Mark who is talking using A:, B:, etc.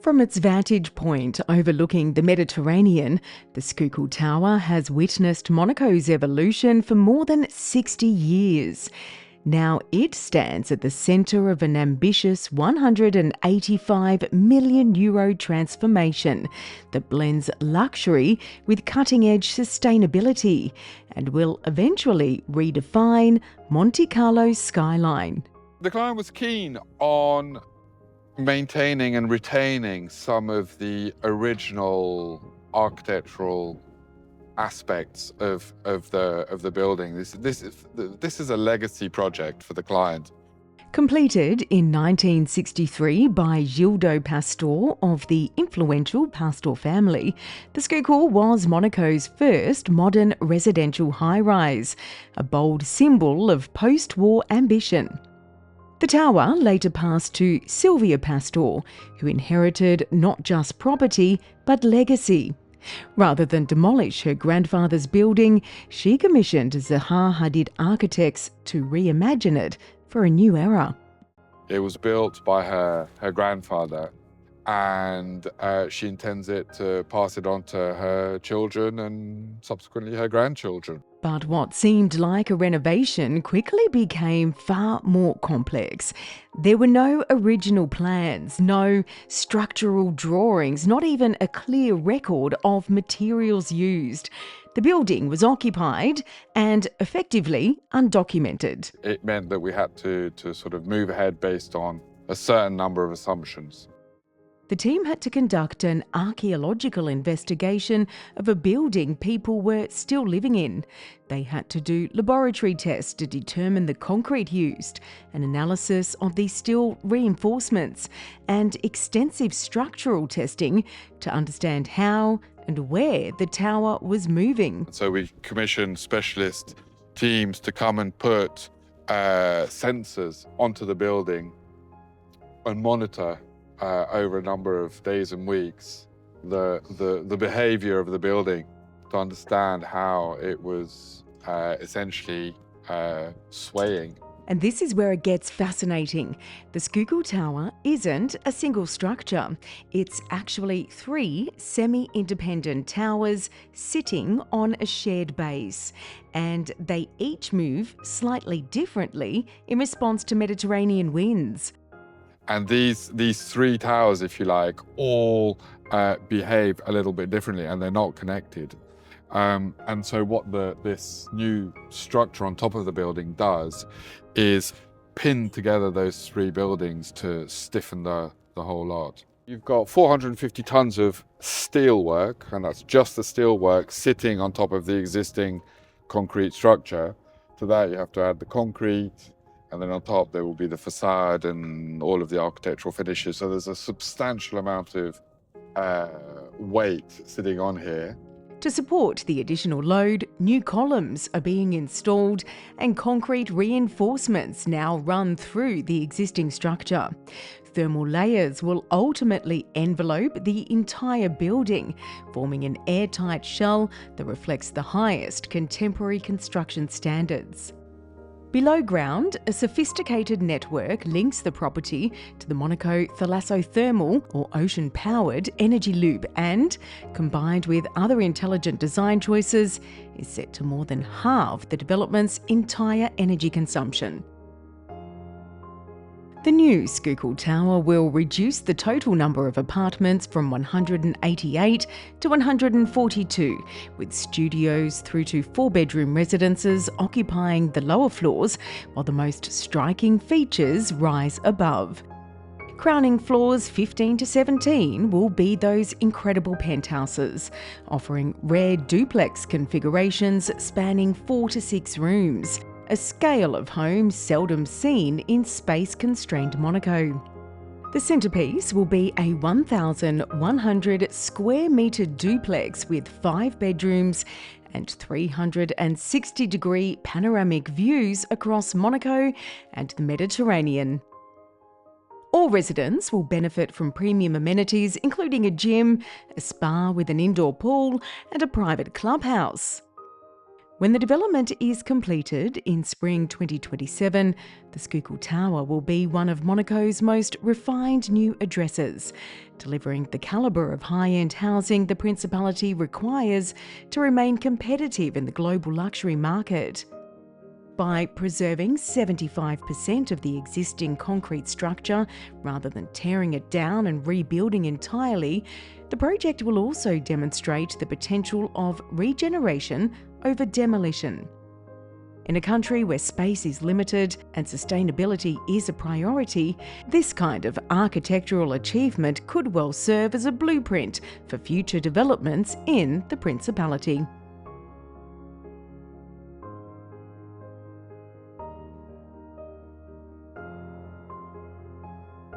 A: From its vantage point overlooking the Mediterranean, the Skookul Tower has witnessed Monaco's evolution for more than 60 years. Now it stands at the centre of an ambitious €185 million transformation that blends luxury with cutting-edge sustainability and will eventually redefine Monte Carlo's skyline.
B: The client was keen on maintaining and retaining some of the original architectural aspects of the building. This is a legacy project for the client.
A: Completed in 1963 by Gildo Pastor of the influential Pastor family, the Schuylkill was Monaco's first modern residential high-rise, a bold symbol of post-war ambition. The tower later passed to Sylvia Pastor, who inherited not just property but legacy. Rather than demolish her grandfather's building, she commissioned Zaha Hadid Architects to reimagine it for a new era.
B: It was built by her grandfather, and she intends to pass it on to her children and subsequently her grandchildren.
A: But what seemed like a renovation quickly became far more complex. There were no original plans, no structural drawings, not even a clear record of materials used. The building was occupied and effectively undocumented.
B: It meant that we had to sort of move ahead based on a certain number of assumptions.
A: The team had to conduct an archaeological investigation of a building people were still living in. They had to do laboratory tests to determine the concrete used, an analysis of the steel reinforcements, and extensive structural testing to understand how and where the tower was moving.
B: So we commissioned specialist teams to come and put sensors onto the building and monitor over a number of days and weeks the behavior of the building to understand how it was essentially swaying.
A: And this is where it gets fascinating. The Skookul Tower isn't a single structure. It's actually 3 semi-independent towers sitting on a shared base. And they each move slightly differently in response to Mediterranean winds.
B: And these 3 towers, if you like, all behave a little bit differently, and they're not connected. And so what this new structure on top of the building does is pin together those 3 buildings to stiffen the whole lot. You've got 450 tons of steel work, and that's just the steel work sitting on top of the existing concrete structure. To that you have to add the concrete, and then on top there will be the facade and all of the architectural finishes. So there's a substantial amount of weight sitting on here.
A: To support the additional load, new columns are being installed and concrete reinforcements now run through the existing structure. Thermal layers will ultimately envelope the entire building, forming an airtight shell that reflects the highest contemporary construction standards. Below ground, a sophisticated network links the property to the Monaco thalassothermal or ocean-powered energy loop and, combined with other intelligent design choices, is set to more than halve the development's entire energy consumption. The new Skookul Tower will reduce the total number of apartments from 188 to 142, with studios through to 4-bedroom residences occupying the lower floors, while the most striking features rise above. Crowning floors 15 to 17 will be those incredible penthouses, offering rare duplex configurations spanning 4 to 6 rooms. A scale of home seldom seen in space-constrained Monaco. The centrepiece will be a 1,100 square metre duplex with 5 bedrooms and 360-degree panoramic views across Monaco and the Mediterranean. All residents will benefit from premium amenities including a gym, a spa with an indoor pool and a private clubhouse. When the development is completed in spring 2027, the Skookul Tower will be one of Monaco's most refined new addresses, delivering the calibre of high-end housing the Principality requires to remain competitive in the global luxury market. By preserving 75% of the existing concrete structure rather than tearing it down and rebuilding entirely, the project will also demonstrate the potential of regeneration over demolition. In a country where space is limited and sustainability is a priority, this kind of architectural achievement could well serve as a blueprint for future developments in the Principality.